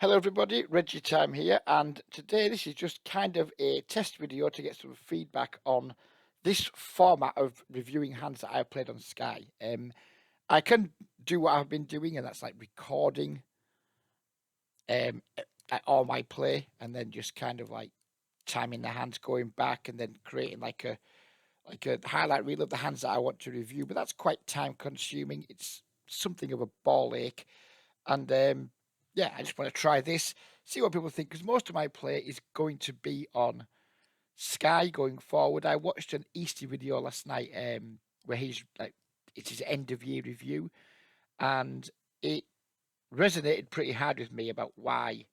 Hello everybody, Reggie Time here, and today this is just kind of a test video to get some feedback on this format of reviewing hands that I've played on Sky. I can do what I've been doing, and that's like recording all my play, and then just kind of like timing the hands, going back, and then creating like a highlight reel of the hands that I want to review. But that's quite time consuming. It's something of a ball ache. And yeah, I just want to try this, see what people think, because most of my play is going to be on Sky going forward. I watched an Easter video last night where he's like, it's his end of year review, and it resonated pretty hard with me about why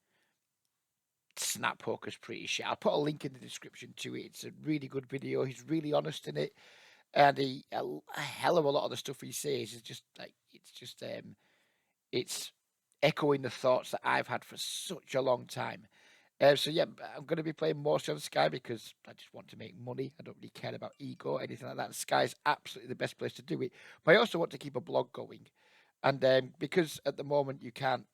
Snap Poker's pretty shit. I'll put a link in the description to it. It's a really good video. He's really honest in it, and a hell of a lot of the stuff he says is just like it's echoing the thoughts that I've had for such a long time. So yeah, I'm going to be playing mostly on Sky because I just want to make money. I don't really care about ego or anything like that. And Sky is absolutely the best place to do it. But I also want to keep a blog going, and because at the moment you can't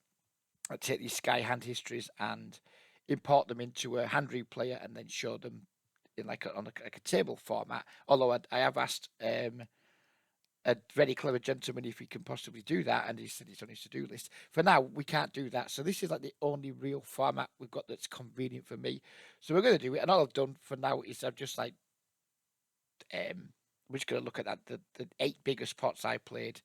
take these Sky hand histories and import them into a hand replayer and then show them in like a table format. Although I have asked a very clever gentleman if he can possibly do that, and he said it's on his to-do list. For now, we can't do that, so this is like the only real format we've got that's convenient for me. So we're going to do it, and all I've done for now is I've just like we're just going to look at the 8 biggest pots I played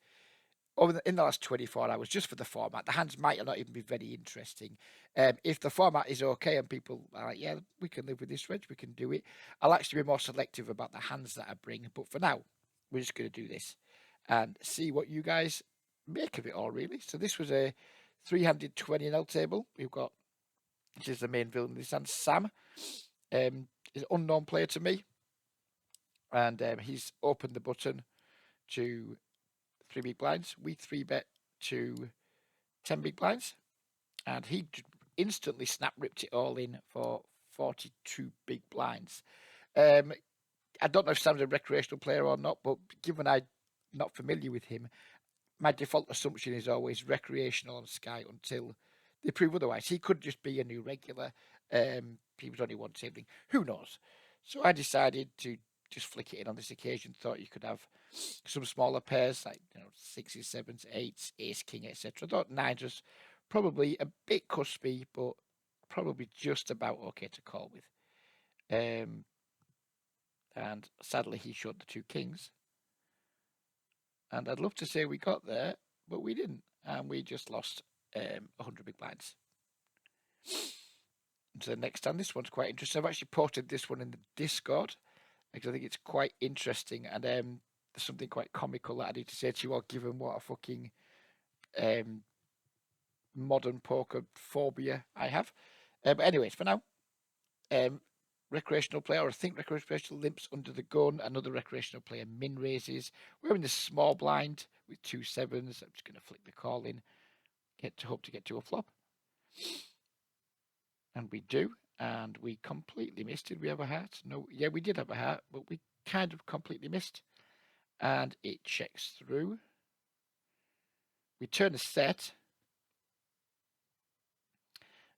over in the last 24 hours just for the format. The hands might not even be very interesting. If the format is okay and people are like, yeah, we can live with this, Reg, we can do it, I'll actually be more selective about the hands that I bring. But for now, we're just going to do this and see what you guys make of it all, really. So this was a 3-handed 20L table. We've got, this is the main villain in this hand, Sam. Is an unknown player to me, and he's opened the button to 3 big blinds. We 3-bet to 10 big blinds, and he instantly snap ripped it all in for 42 big blinds. I don't know if Sam's a recreational player or not, but given I'm not familiar with him, my default assumption is always recreational on Sky until they prove otherwise. He could just be a new regular. He was only one tabling. Who knows? So I decided to just flick it in on this occasion. Thought you could have some smaller pairs like sixes, sevens, eights, ace, king, etc. Thought nines was probably a bit cuspy, but probably just about okay to call with. And sadly, he showed the 2 kings. And I'd love to say we got there, but we didn't. And we just lost 100 big blinds. So the next time, this one's quite interesting. I've actually posted this one in the Discord because I think it's quite interesting. And there's something quite comical that I need to say to you all, given what a fucking modern poker phobia I have. But anyways, for now, recreational player, or I think recreational limps under the gun. Another recreational player min raises. We're in the small blind with 2 sevens. I'm just going to flick the call in. Hope to get to a flop. And we do. And we completely missed. Did we have a heart? No. Yeah, we did have a heart, but we kind of completely missed. And it checks through. We turn a set.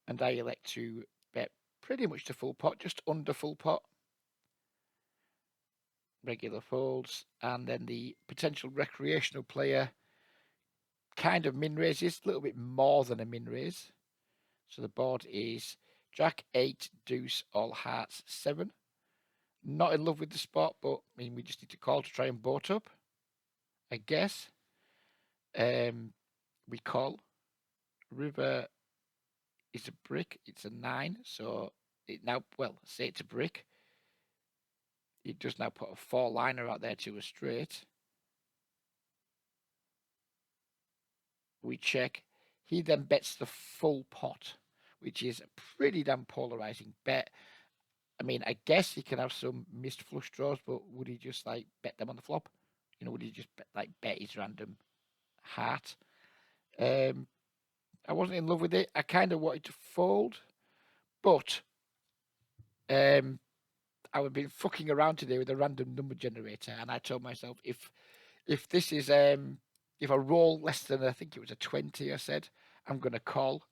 And I elect to bet pretty much the full pot, just under full pot. Regular folds, and then the potential recreational player kind of min raises, a little bit more than a min raise. So the board is Jack 8, Deuce, all hearts 7. Not in love with the spot, but I mean we just need to call to try and boat up, I guess. We call. River is a brick, it's a 9, so it now, well, say it's a brick. It does now put a 4-liner out there to a straight. We check. He then bets the full pot, which is a pretty damn polarizing bet. I mean, I guess he can have some missed flush draws, but would he just like bet them on the flop? Would he just bet his random heart? I wasn't in love with it. I kind of wanted to fold, but I would be fucking around today with a random number generator, and I told myself if this is if I roll less than, I think it was a 20, I said I'm gonna call.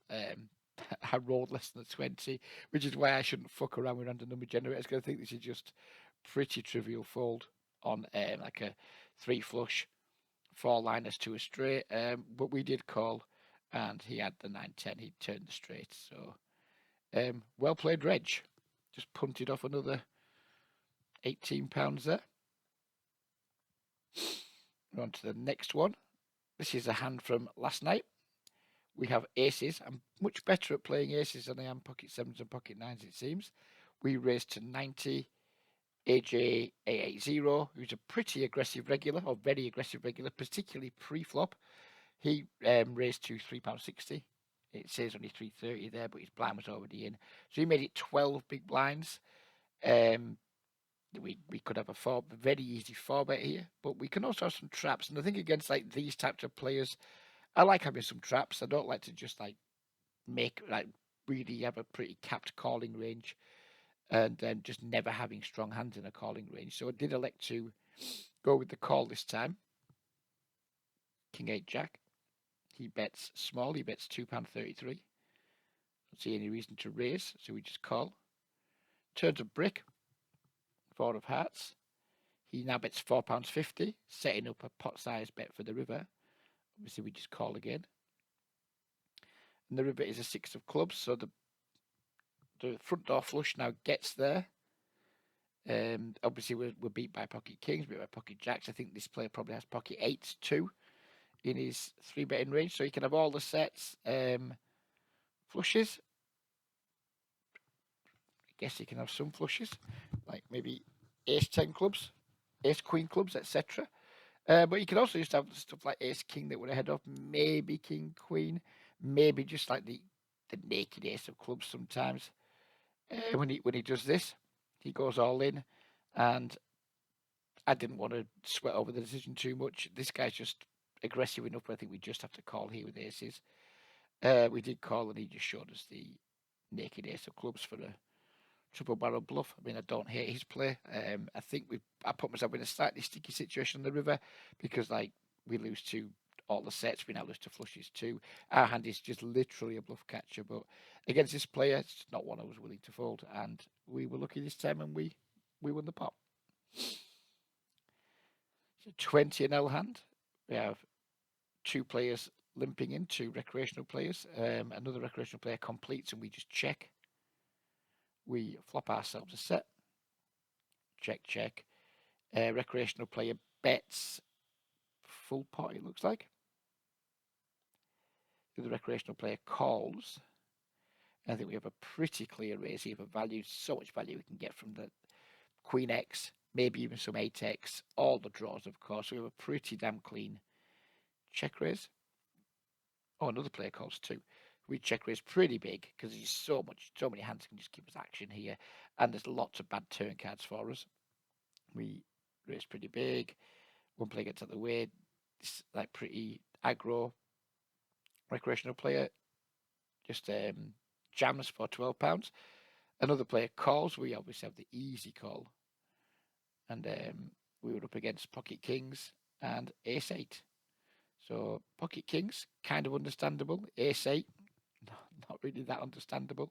I rolled less than a 20, which is why I shouldn't fuck around with random number generators, because I think this is just pretty trivial fold on like a 3 flush, 4 liners to a straight. But we did call, and he had the 9-10. He turned the straight. So well played, Reg. Just punted off another £18 there. We're on to the next one. This is a hand from last night. We have aces. I'm much better at playing aces than I am pocket sevens and pocket nines, it seems. We raised to 90. AJ 880, who's a pretty aggressive regular, or very aggressive regular, particularly pre-flop. He raised to £3.60. It says only 330 there, but his blind was already in. So he made it 12 big blinds. We could have a very easy 4-bet here, but we can also have some traps. And I think against like these types of players, I like having some traps. I don't like to just like make like really have a pretty capped calling range and then just never having strong hands in a calling range. So I did elect to go with the call this time. King 8 Jack. He bets small. He bets £2.33. Don't see any reason to raise, so we just call. Turns a brick. 4 of hearts. He now bets £4.50, setting up a pot size bet for the river. Obviously, we just call again. And the river is a 6 of clubs, so the front door flush now gets there. Obviously, we're beat by pocket kings, beat by pocket jacks. I think this player probably has pocket eights too in his 3-betting range, so he can have all the sets. Flushes. I guess he can have some flushes, like maybe ace 10 clubs, ace queen clubs, etc. But you can also just have stuff like ace king that would ahead of, maybe king queen, maybe just like the naked ace of clubs sometimes. When he does this, he goes all in, and I didn't want to sweat over the decision too much. This guy's just aggressive enough, but I think we just have to call here with aces. We did call, and he just showed us the naked ace of clubs for a triple barrel bluff. I mean, I don't hate his play. I think I put myself in a slightly sticky situation on the river because like we lose to all the sets, we now lose to flushes too. Our hand is just literally a bluff catcher, but against this player, it's not one I was willing to fold, and we were lucky this time, and we won the pot. So 20 an L hand. We have 2 players limping in, 2 recreational players. Another recreational player completes, and we just check. We flop ourselves a set. Check, check. Recreational player bets full pot, it looks like. The recreational player calls. I think we have a pretty clear raise here for value. So much value we can get from the Queen X, maybe even some 8X, all the draws, of course. We have a pretty damn clean check raise. Oh, another player calls too. We check raise pretty big because there's so many hands can just give us action here, and there's lots of bad turn cards for us. We raise pretty big. One player gets out of the way. This like pretty aggro recreational player just jams for £12. Another player calls. We obviously have the easy call, and we were up against pocket kings and ace 8. So pocket kings kind of understandable. Ace 8, not really that understandable.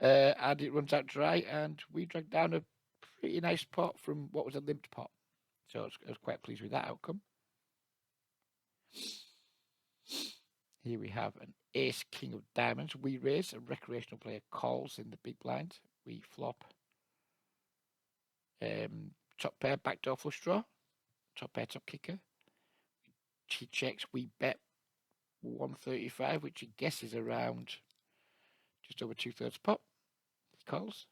And it runs out dry, and we dragged down a pretty nice pot from what was a limped pot. So I was quite pleased with that outcome. Here we have an ace king of diamonds. We raise. A recreational player calls in the big blind. We flop. Top pair, backdoor flush draw. Top pair, top kicker. He checks. We bet 135, which I guess is around just over 2/3 pot. He calls.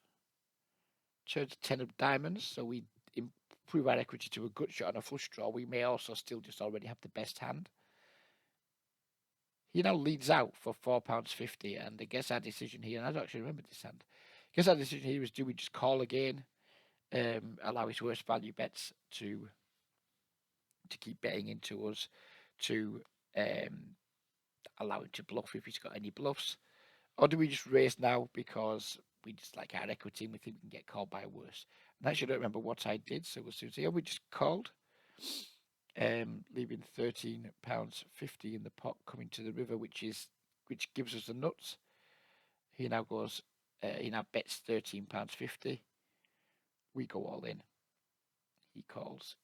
Turns 10 of diamonds, so we improve our equity to a gut shot on a flush draw. We may also still just already have the best hand. He now leads out for £4.50, and I guess our decision here, and I don't actually remember this hand. I guess our decision here is, do we just call again, allow his worst value bets to keep betting into us, to allow him to bluff if he's got any bluffs, or do we just raise now because we just like our equity and we think we can get called by worse? And actually, I don't remember what I did, so we'll soon see. Oh, we just called, leaving £13.50 in the pot coming to the river, which gives us the nuts. He now goes. He now bets £13.50. We go all in. He calls,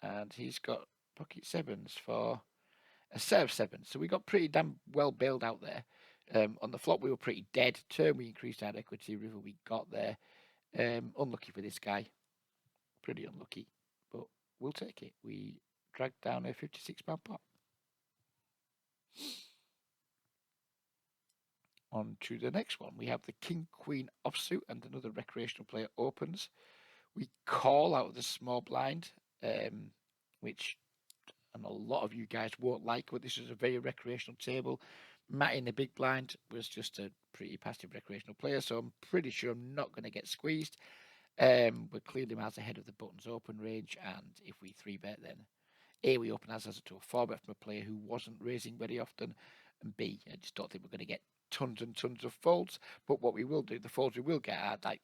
and he's got pocket sevens for a set of sevens. So we got pretty damn well bailed out there. On the flop, we were pretty dead. Turn, we increased our equity. River, we got there. Unlucky for this guy. Pretty unlucky, but we'll take it. We dragged down a £56 pot. On to the next one. We have the King Queen offsuit, and another recreational player opens. We call out of the small blind, which and a lot of you guys won't like, but this is a very recreational table. Matt in the big blind was just a pretty passive recreational player, so I'm pretty sure I'm not going to get squeezed. We're clearly miles ahead of the buttons open range, and if we 3-bet, then A, we open as to a 4-bet from a player who wasn't raising very often, and B, I just don't think we're going to get tons and tons of folds. But what we will do, the folds we will get are like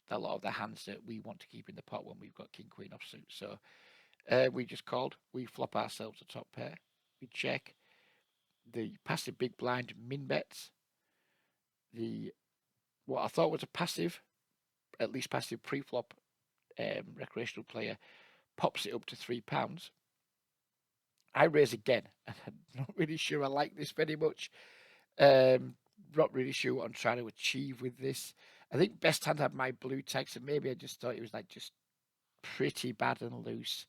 a lot of the hands that we want to keep in the pot when we've got King Queen offsuit. So we just called. We flop ourselves a top pair. We check the passive big blind min bets. The what I thought was a passive, at least passive pre-flop recreational player pops it up to £3. I raise again, and I'm not really sure I like this very much. Not really sure what I'm trying to achieve with this. I think best hand had my blue tag, so maybe I just thought it was like just pretty bad and loose.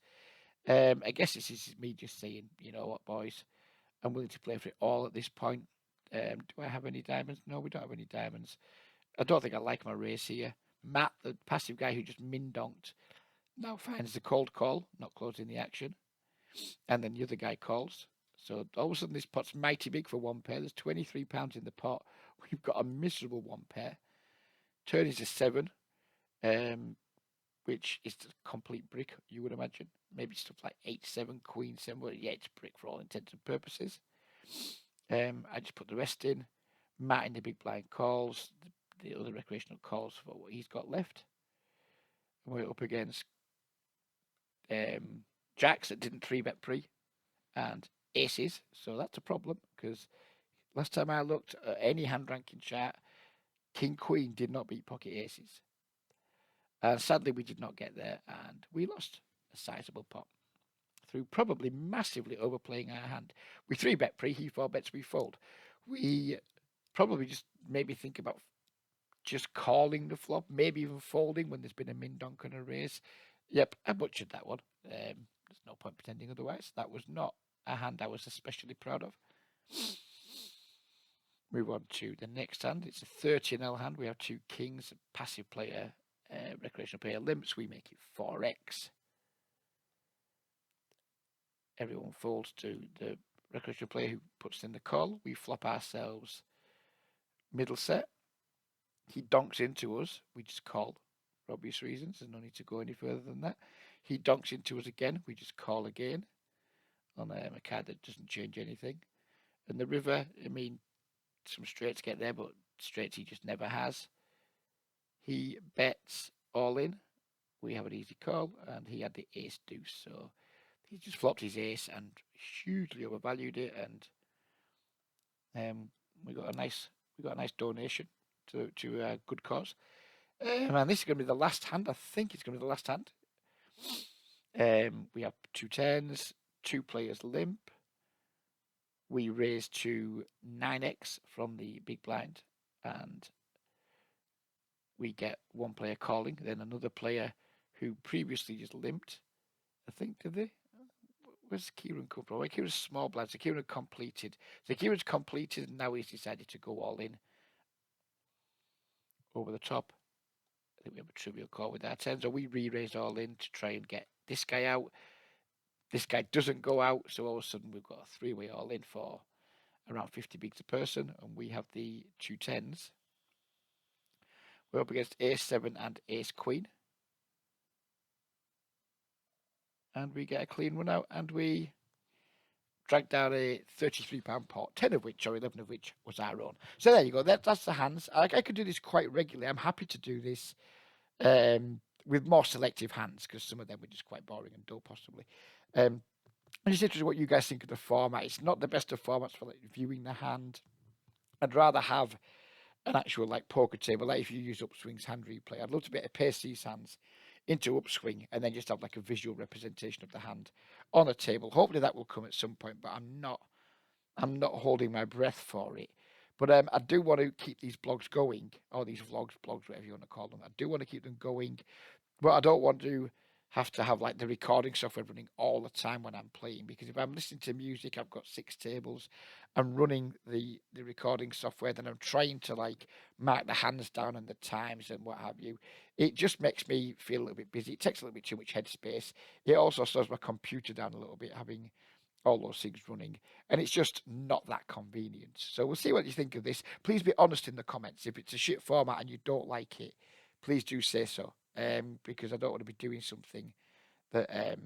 I guess this is me just saying, you know what, boys, I'm willing to play for it all at this point. Do I have any diamonds? No, we don't have any diamonds. I don't think I like my race here. Matt, the passive guy who just min-donked, now finds the cold call, not closing the action. And then the other guy calls. So all of a sudden this pot's mighty big for one pair. There's £23 in the pot. We've got a miserable one pair. Turn is a 7, which is a complete brick, you would imagine. Maybe stuff like 8-7, Queen 7. But yeah, it's brick for all intents and purposes. I just put the rest in. Matt in the big blind calls. The other recreational calls for what he's got left. And we're up against jacks that didn't 3-bet pre and aces. So that's a problem because last time I looked at any hand ranking chart, King Queen did not beat pocket aces. And sadly, we did not get there and we lost a sizable pot through probably massively overplaying our hand. We 3-bet pre, he 4-bets, we fold. We probably just maybe think about just calling the flop, maybe even folding when there's been a min donk and a raise. Yep, I butchered that one. There's no point pretending otherwise. That was not a hand I was especially proud of. Move on to the next hand. It's a 30NL hand. We have two kings, passive player, recreational player limps. We make it 4x. Everyone folds to the recreational player who puts in the call. We flop ourselves middle set. He donks into us. We just call for obvious reasons. There's no need to go any further than that. He donks into us again. We just call again on a card that doesn't change anything. And the river, I mean, some straights get there, but straights he just never has. He bets all in. We have an easy call, and he had the ace deuce. So he just flopped his ace and hugely overvalued it, and we got a nice donation to a good cause. And this is going to be the last hand. I think it's going to be the last hand. We have 2 10s, 2 players limp. We raise to 9x from the big blind, and we get one player calling, then another player who previously just limped. I think, did they? Where's Kieran come from? Kieran's small blind, so Kieran completed. So Kieran's completed, and now he's decided to go all in over the top. I think we have a trivial call with our 10, so we re-raise all in to try and get this guy out. This guy doesn't go out, so all of a sudden we've got a 3-way all in for around 50 bigs a person, and we have the 2 10s. We're up against ace 7 and ace queen. And we get a clean run out, and we drag down a £33 pot, 10 of which, or 11 of which, was our own. So there you go. That's the hands. I could do this quite regularly. I'm happy to do this with more selective hands, because some of them were just quite boring and dull, possibly. I'm just interested in what you guys think of the format. It's not the best of formats for like viewing the hand. I'd rather have an actual like poker table, like if you use Upswing's hand replay. I'd love to be able to paste these hands into Upswing and then just have like a visual representation of the hand on a table. Hopefully that will come at some point, but I'm not holding my breath for it. But I do want to keep these blogs going, or these blogs, whatever you want to call them. I do want to keep them going, but I don't want to have like the recording software running all the time when I'm playing, because if I'm listening to music, I've got 6 tables. I'm running the recording software, then I'm trying to like mark the hands down and the times and what have you. It just makes me feel a little bit busy. It takes a little bit too much headspace. It also slows my computer down a little bit, having all those things running, and it's just not that convenient. So we'll see what you think of this. Please be honest in the comments. If it's a shit format and you don't like it, please do say so, because I don't want to be doing something that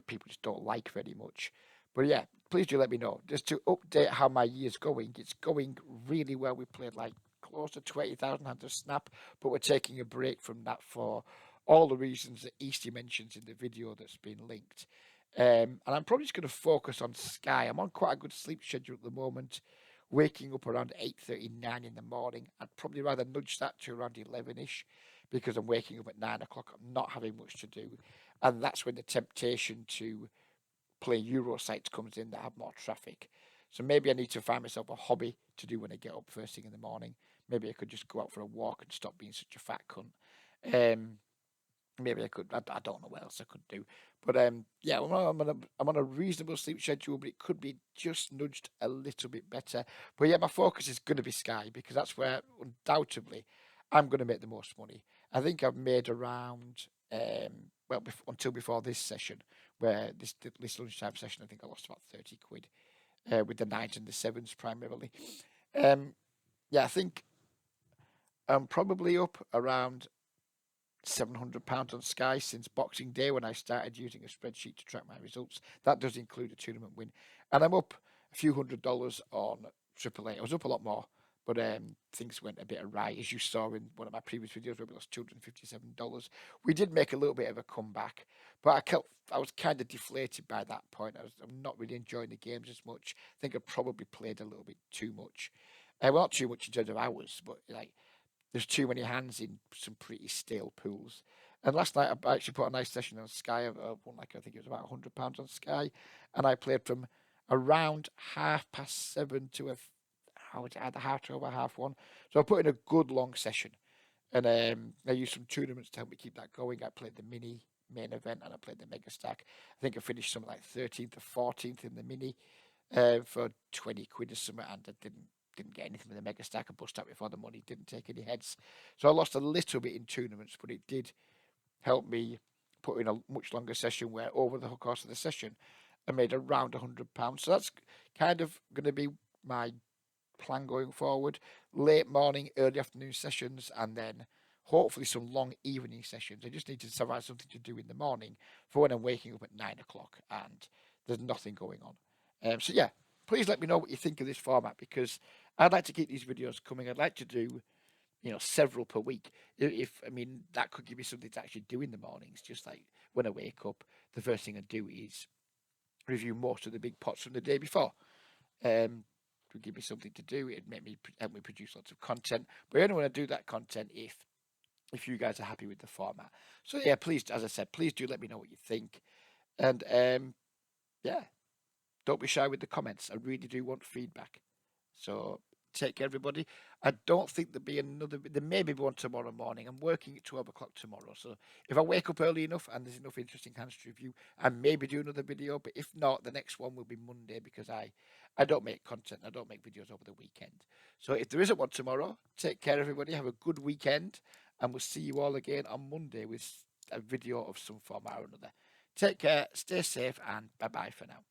people just don't like very much. But yeah, please do let me know. Just to update how my year's going. It's going really well. We played like close to 20,000 hands of Snap, but we're taking a break from that for all the reasons that Easty mentions in the video that's been linked. And I'm probably just going to focus on Sky. I'm on quite a good sleep schedule at the moment, waking up around 8:39 in the morning. I'd probably rather nudge that to around 11ish, because I'm waking up at 9 o'clock. I'm not having much to do. And that's when the temptation to play Euro sites comes in that have more traffic. So maybe I need to find myself a hobby to do when I get up first thing in the morning. Maybe I could just go out for a walk and stop being such a fat cunt. Maybe I could. I don't know what else I could do. But yeah, I'm on a reasonable sleep schedule, but it could be just nudged a little bit better. But yeah, my focus is going to be Sky, because that's where undoubtedly I'm going to make the most money. I think I've made around until before this session, where this lunchtime session, I think I lost about 30 quid with the 9s and the 7s primarily. Yeah, I think I'm probably up around £700 on Sky since Boxing Day, when I started using a spreadsheet to track my results. That does include a tournament win. And I'm up a few $100 on AAA. I was up a lot more, but things went a bit awry, as you saw in one of my previous videos where we lost $257. We did make a little bit of a comeback, but I was kind of deflated by that point. I'm not really enjoying the games as much. I think I probably played a little bit too much. Well, not too much in terms of hours, but like, there's too many hands in some pretty stale pools. And last night I actually put a nice session on Sky. I won I think it was about £100 on Sky, and I played from around 7:30 to either 12:30 or 1:30. So I put in a good long session, and I used some tournaments to help me keep that going. I played the mini main event and I played the mega stack. I think I finished something like 13th or 14th in the mini for 20 quid or something, and I didn't get anything with the mega stack. I bust out before the money, didn't take any heads. So I lost a little bit in tournaments, but it did help me put in a much longer session, where over the course of the session I made around £100. So that's kind of going to be my plan going forward. Late morning, early afternoon sessions, and then hopefully some long evening sessions. I just need to survive something to do in the morning for when I'm waking up at 9 o'clock and there's nothing going on. So yeah, please let me know what you think of this format, because I'd like to keep these videos coming. I'd like to do, several per week. I mean, that could give me something to actually do in the mornings. Just like when I wake up, the first thing I do is review most of the big pots from the day before. It would give me something to do. It'd help me produce lots of content. But I only want to do that content if you guys are happy with the format. So yeah, please, as I said, please do let me know what you think. And yeah, don't be shy with the comments. I really do want feedback. So take care, everybody. I don't think there'll be another. There may be one tomorrow morning. I'm working at 12 o'clock tomorrow. So if I wake up early enough and there's enough interesting hands to review, I maybe do another video. But if not, the next one will be Monday, because I don't make content. I don't make videos over the weekend. So if there isn't one tomorrow, take care, everybody. Have a good weekend. And we'll see you all again on Monday with a video of some form or another. Take care, stay safe, and bye-bye for now.